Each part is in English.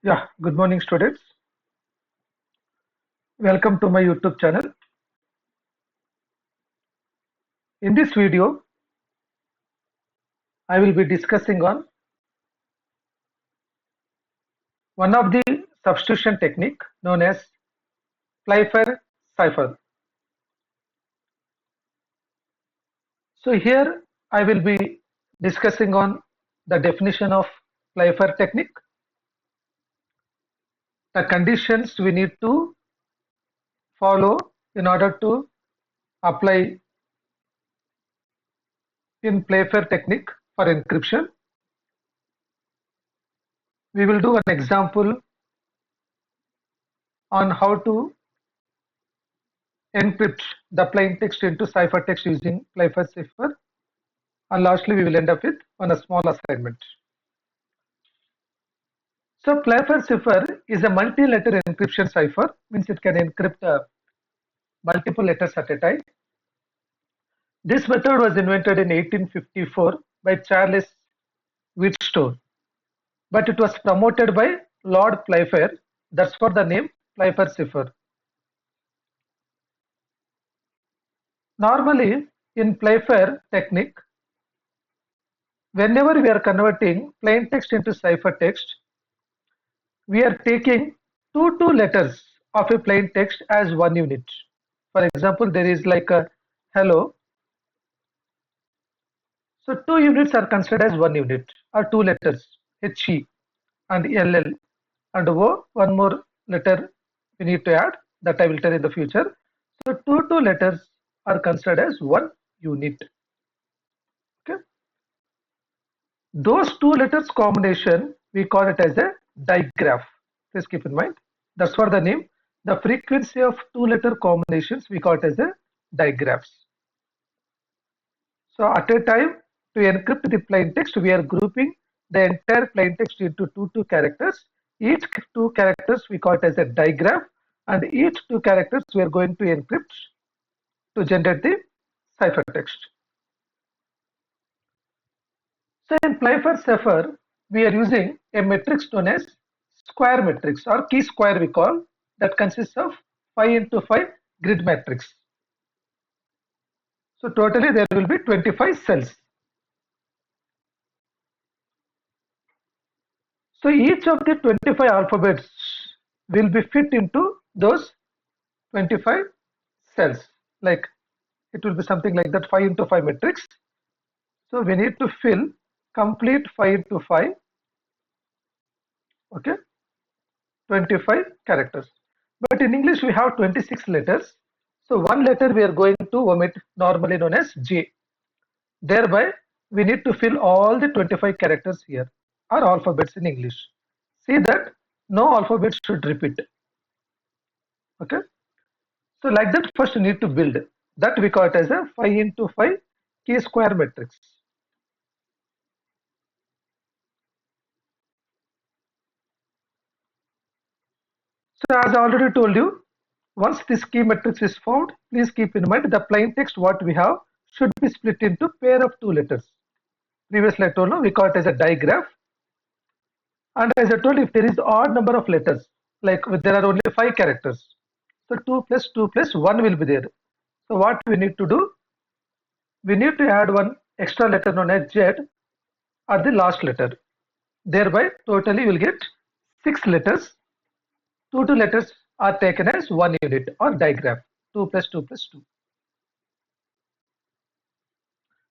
Yeah, good morning, students. Welcome to my YouTube channel. In this video, I will be discussing on one of the substitution technique known as Playfair Cipher. So here I will be discussing on the definition of Playfair technique, the conditions we need to follow in order to apply in Playfair technique for encryption. We will do an example on how to encrypt the plain text into ciphertext using Playfair Cipher, and lastly we will end up with a small assignment. So Playfair Cipher is a multi-letter encryption cipher, means it can encrypt multiple letters at a time. This method was invented in 1854 by Charles Wheatstone, but it was promoted by Lord Playfair. That's for the name Playfair Cipher. Normally, in Playfair technique, whenever we are converting plain text into ciphertext, we are taking two letters of a plain text as one unit. For example, there is like a hello. So two units are considered as one unit, or two letters, HE and LL and O. One more letter we need to add, that I will tell in the future. So two letters are considered as one unit. Okay. Those two letters combination, we call it as a digraph. Please keep in mind. That's for the name. The frequency of two letter combinations, we call it as a digraphs. So at a time, to encrypt the plain text, we are grouping the entire plain text into two characters. Each two characters we call it as a digraph, and each two characters we are going to encrypt to generate the ciphertext. So in Playfair Cipher, we are using a matrix known as square matrix or key square we call, that consists of 5 into 5 grid matrix. So totally there will be 25 cells. So each of the 25 alphabets will be fit into those 25 cells. Like it will be something like that, 5 into 5 matrix. So we need to fill complete 5 into 5. Okay, 25 characters. But in English we have 26 letters. So one letter we are going to omit, normally known as J. Thereby we need to fill all the 25 characters here, or alphabets in English. See that no alphabet should repeat. Okay. So like that, first you need to build that, we call it as a 5 into 5 key square matrix. So as I already told you, once this key matrix is found, please keep in mind the plain text what we have should be split into pair of two letters. Previously I told you we call it as a digraph. And as I told you, if there is odd number of letters, like there are only 5 characters, so 2 plus 2 plus 1 will be there. So what we need to do, we need to add one extra letter known as Z at the last letter. Thereby totally we'll get 6 letters. Two letters are taken as one unit or digraph. 2 plus 2 plus 2.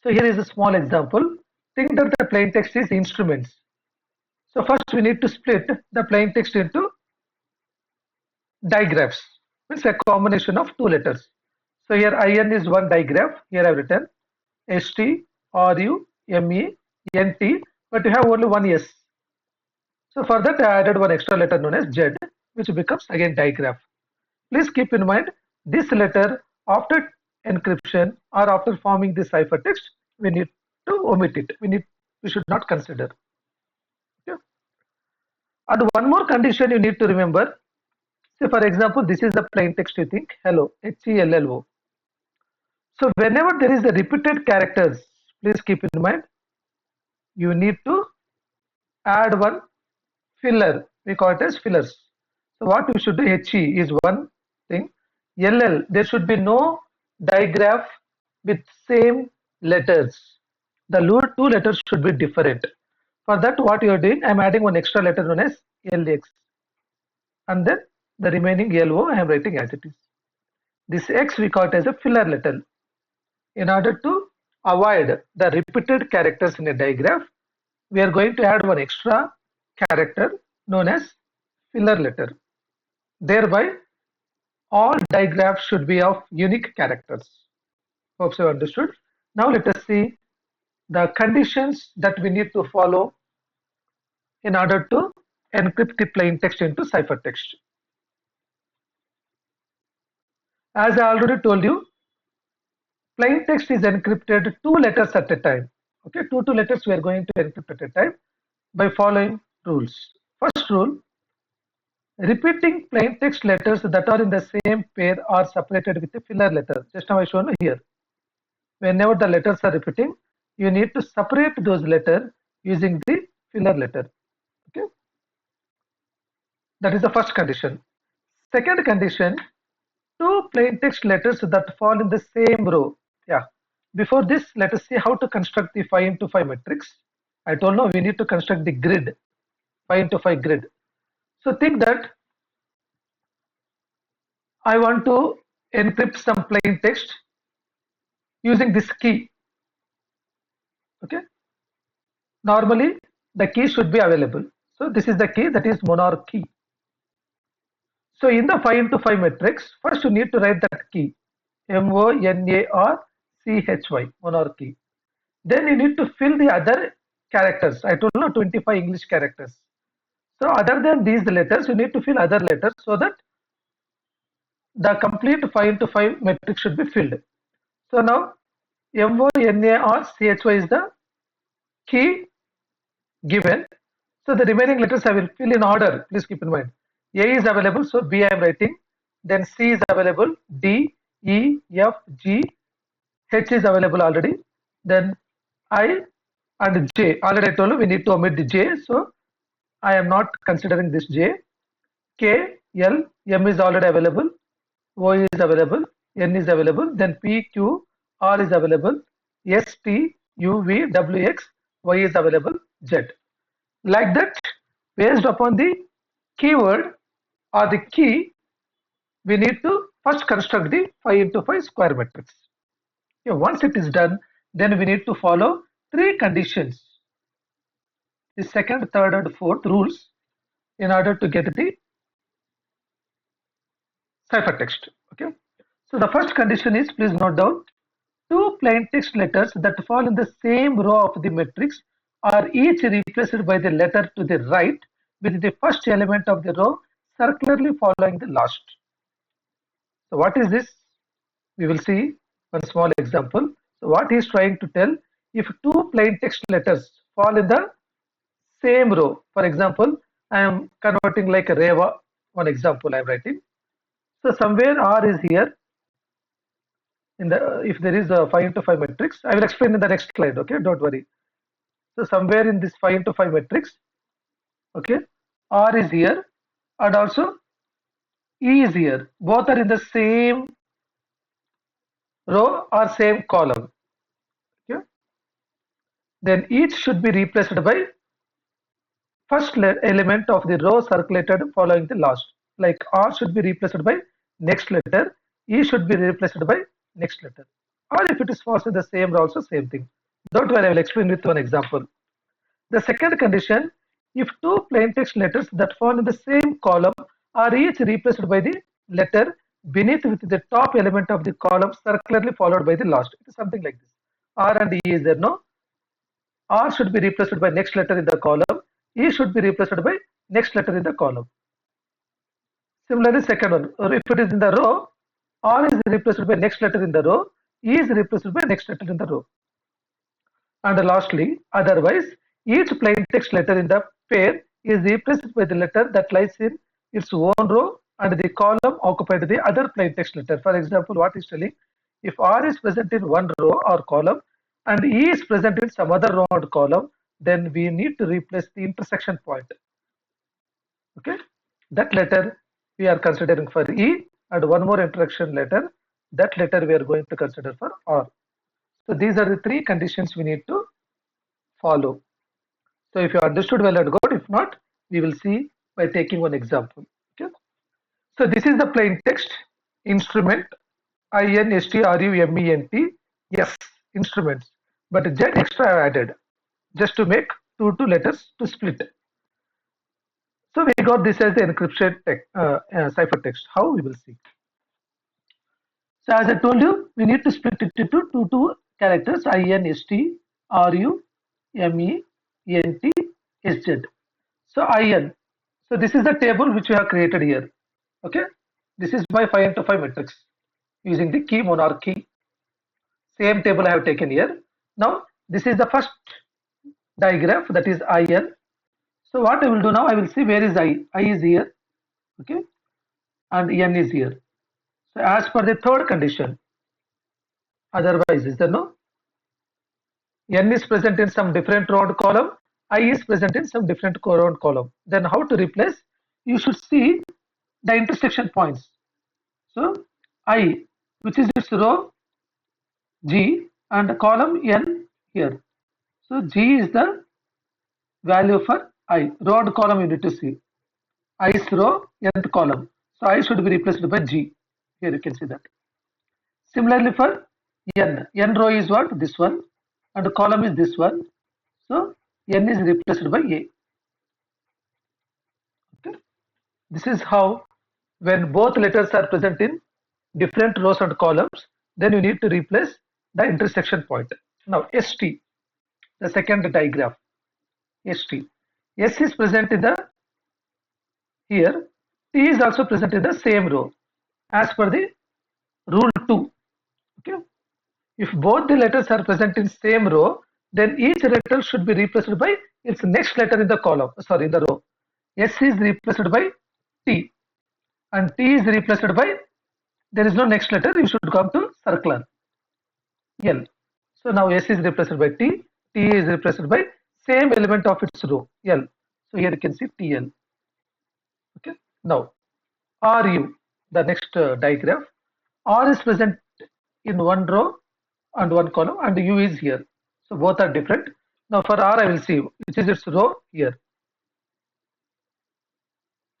So here is a small example. Think that the plain text is instruments. So first we need to split the plain text into digraphs, means a combination of two letters. So here IN is one digraph. Here I have written ST, RU, ME, NT, but you have only one S. So for that I added one extra letter known as Z, which becomes again digraph. Please keep in mind this letter after encryption or after forming the ciphertext, we need to omit it. We should not consider. Okay. And one more condition you need to remember. Say for example, this is the plain text, you think hello, HELLO. So whenever there is a repeated characters, please keep in mind you need to add one filler, we call it as fillers. So what we should do, HE is one thing. LL, there should be no digraph with same letters. The two letters should be different. For that, what you are doing, I am adding one extra letter known as LX. And then the remaining LO I am writing as it is. This X we call it as a filler letter. In order to avoid the repeated characters in a digraph, we are going to add one extra character known as filler letter. Thereby, all digraphs should be of unique characters. Hope you understood. Now let us see the conditions that we need to follow in order to encrypt the plain text into ciphertext. As I already told you, plain text is encrypted 2 letters at a time. Okay, two letters we are going to encrypt at a time by following rules. First rule, repeating plain text letters that are in the same pair are separated with a filler letter. Just now I shown you here. Whenever the letters are repeating, you need to separate those letters using the filler letter. Okay, that is the first condition. Second condition, two plain text letters that fall in the same row. Yeah. Before this, let us see how to construct the 5 into 5 matrix. I told you we need to construct the grid, 5 into 5 grid. So think that I want to encrypt some plain text using this key. Okay. Normally, the key should be available. So this is the key, that is monarch key. So in the 5 into 5 matrix, first you need to write that key, MONARCHY, monarch key. Then you need to fill the other characters. I told you 25 English characters. So other than these letters, you need to fill other letters so that the complete 5 into 5 matrix should be filled. So now MONARCHY is the key given. So the remaining letters I will fill in order. Please keep in mind. A is available, so B I am writing. Then C is available. D, E, F, G, H is available already. Then I and J. Already I told you we need to omit the J, so I am not considering this J. K, L, M is already available. O is available. N is available. Then P, Q, R is available. S, T, U, V, W, X, Y is available. Z. Like that, based upon the keyword or the key, we need to first construct the 5 into 5 square matrix. Okay, once it is done, then we need to follow 3 conditions, the second, third, and fourth rules in order to get the ciphertext. Okay. So the first condition is, please note down, 2 plain text letters that fall in the same row of the matrix are each replaced by the letter to the right with the first element of the row circularly following the last. So what is this? We will see one small example. So what he is trying to tell, if 2 plain text letters fall in the same row, for example, I am converting like a Reva, one example I am writing. So somewhere R is here. If there is a 5 into 5 matrix, I will explain in the next slide. Okay, don't worry. So somewhere in this 5 into 5 matrix, okay, R is here and also E is here. Both are in the same row or same column. Okay. Then each should be replaced by first element of the row circulated following the last. Like R should be replaced by next letter, E should be replaced by next letter. Or if it is false in the same row, also same thing. Don't worry, I will explain with one example. The second condition, if 2 plain text letters that fall in the same column are each replaced by the letter beneath with the top element of the column circularly followed by the last. It is something like this. R and E is there, no? R should be replaced by next letter in the column. E should be replaced by next letter in the column. Similarly, second one, or if it is in the row, R is replaced by next letter in the row, E is replaced by next letter in the row. And lastly, otherwise, each plain text letter in the pair is replaced by the letter that lies in its own row and the column occupied by the other plain text letter. For example, what is telling, if R is present in one row or column and E is present in some other row or column, then we need to replace the intersection point. Okay, that letter we are considering for E, and one more introduction letter, that letter we are going to consider for R. So these are the three conditions we need to follow. So if you understood well and good, if not, we will see by taking one example. Okay. So this is the plain text instrument instrument. Yes, instruments. But Z extra I have added just to make two letters to split. So we got this as the encryption cipher text. How we will see. So as I told you, we need to split it into two characters INSTRUMENT So IN. So this is the table which we have created here. Okay. This is my 5 into 5 matrix using the key monarchy. Same table I have taken here. Now this is the first digraph, that is IN. So what I will do now, I will see where is I. I is here. Okay. And N is here. So as per the third condition, otherwise is there no? N is present in some different row and column, I is present in some different row and column. Then how to replace? You should see the intersection points. So I, which is its row G and column N here. So G is the value for I. Row and column you need to see. I is row, nth column. So I should be replaced by G. Here you can see that. Similarly for N row is what? This one. And column is this one. So N is replaced by A. Okay. This is how, when both letters are present in different rows and columns, then you need to replace the intersection point. Now ST, the second digraph. ST. S is present in the here. T is also present in the same row as per the rule 2. Okay. If both the letters are present in same row, then each letter should be replaced by its next letter in the column, sorry, in the row. S is replaced by T and T is replaced by, there is no next letter, you should come to circular, L. So now S is replaced by T, T is replaced by same element of its row, L. So here you can see TL. Okay. Now RU, the next digraph. R is present in one row and one column, and U is here. So both are different. Now for R I will see which is its row here.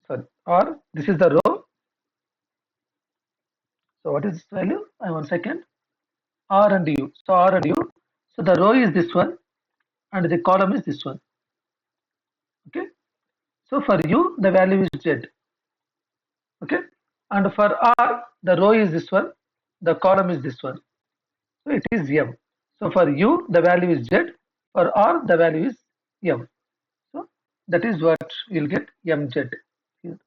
Sorry, R, this is the row. So what is its value? 1 second. R and U. So R and U. So the row is this one and the column is this one. Okay. So for U the value is Z. Okay. And for R the row is this one, the column is this one. So it is M. So for U the value is Z. For R the value is M. So that is what you'll get, MZ. Here.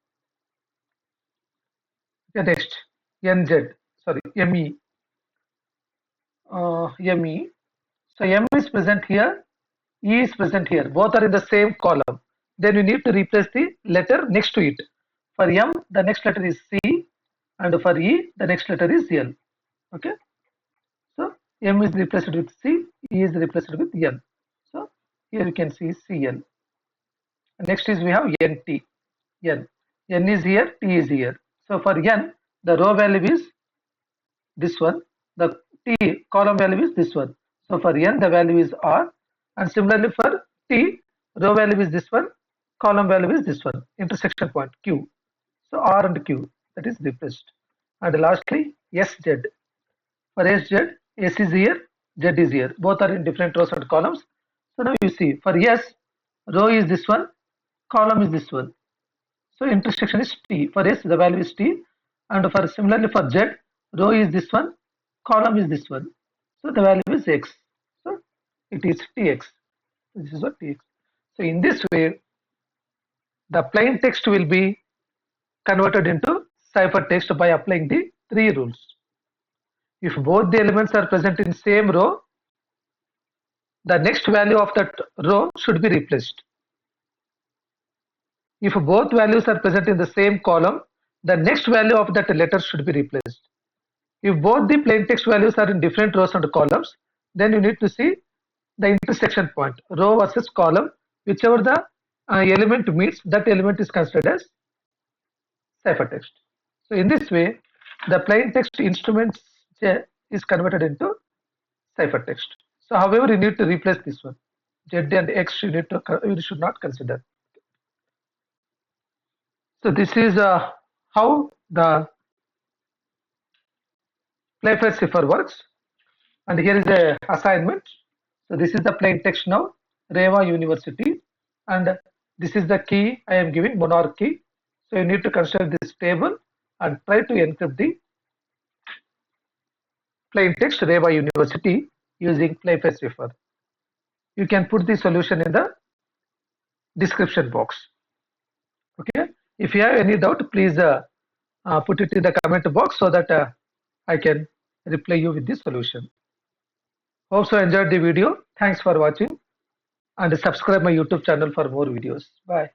Okay, next NZ. Sorry, ME. ME. So M is present here, E is present here. Both are in the same column. Then you need to replace the letter next to it. For M, the next letter is C, and for E, the next letter is L. Okay. So M is replaced with C, E is replaced with N. So here you can see CL. Next is we have NT. N. N is here, T is here. So for N, the row value is this one. The T column value is this one. So for N, the value is R. And similarly for T, row value is this one, column value is this one, intersection point Q. So R and Q, that is replaced. And lastly, SZ. For SZ, S is here, Z is here. Both are in different rows and columns. So now you see, for S, row is this one, column is this one. So intersection is T. For S, the value is T. And for similarly for Z, row is this one, column is this one. So the value is X. So it is Tx. This is what Tx. So in this way, the plain text will be converted into cipher text by applying the 3 rules. If both the elements are present in same row, the next value of that row should be replaced. If both values are present in the same column, the next value of that letter should be replaced. If both the plain text values are in different rows and columns, then you need to see the intersection point, row versus column, whichever the element means that element is considered as ciphertext. So in this way, the plain text instruments is converted into ciphertext. So however, you need to replace this one. Z and X you should not consider. So this is how the Playfair Cipher works. And here is a assignment. So this is the plain text now, Reva University. And this is the key I am giving, monarch key. So you need to consider this table and try to encrypt the plain text Reva University using Playfair Cipher. You can put the solution in the description box. Okay. If you have any doubt, please put it in the comment box so that I can reply you with the solution. Hope you enjoyed the video. Thanks for watching and subscribe my YouTube channel for more videos. Bye.